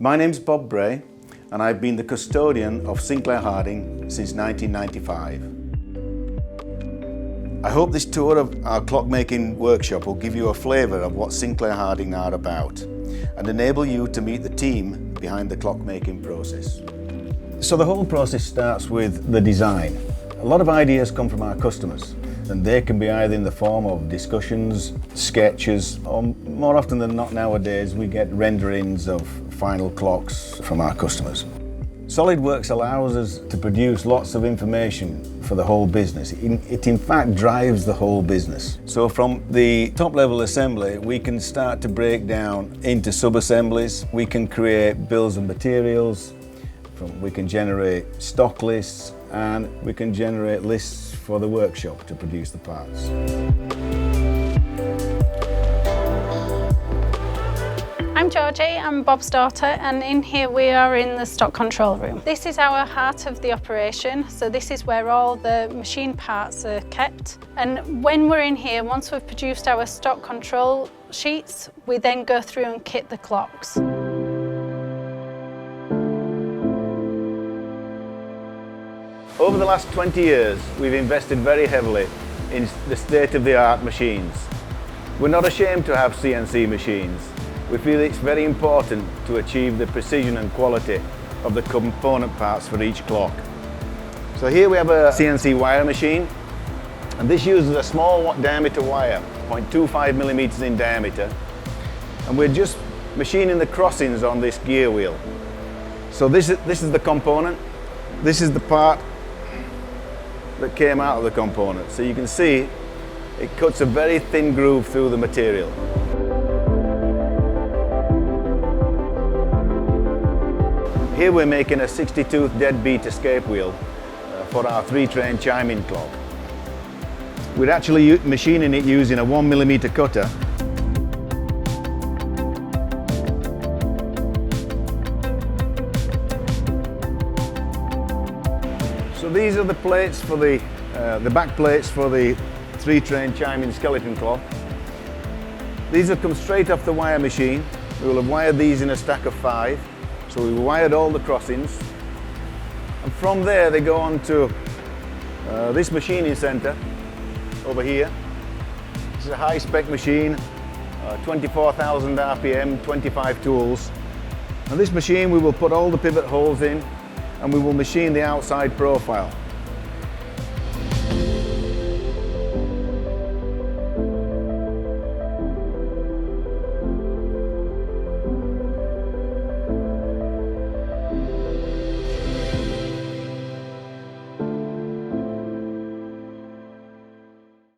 My name's Bob Bray, and I've been the custodian of Sinclair Harding since 1995. I hope this tour of our clockmaking workshop will give you a flavour of what Sinclair Harding are about and enable you to meet the team behind the clockmaking process. So the whole process starts with the design. A lot of ideas come from our customers, and they can be either in the form of discussions, sketches, or more often than not nowadays we get renderings of final clocks from our customers. SolidWorks allows us to produce lots of information for the whole business. It in fact drives the whole business. So from the top level assembly, we can start to break down into sub-assemblies. We can create bills of materials, we can generate stock lists, and we can generate lists for the workshop to produce the parts. I'm Georgie, I'm Bob's daughter, and in here we are in the stock control room. This is our heart of the operation, so this is where all the machine parts are kept. And when we're in here, once we've produced our stock control sheets, we then go through and kit the clocks. Over the last 20 years, we've invested very heavily in the state-of-the-art machines. We're not ashamed to have CNC machines. We feel it's very important to achieve the precision and quality of the component parts for each clock. So here we have a CNC wire machine, and this uses a small diameter wire, 0.25 millimeters in diameter, and we're just machining the crossings on this gear wheel. So this is the component. This is the part that came out of the component. So you can see it cuts a very thin groove through the material. Here we're making a 60-tooth deadbeat escape wheel for our 3-train chime-in clock. We're actually machining it using a 1 millimeter cutter. So these are the plates for the back plates for the 3-train chime-in skeleton clock. These have come straight off the wire machine. We will have wired these in a stack of 5. So we wired all the crossings, and from there they go on to this machining centre over here. This is a high-spec machine, 24,000 RPM, 25 tools. And this machine we will put all the pivot holes in, and we will machine the outside profile.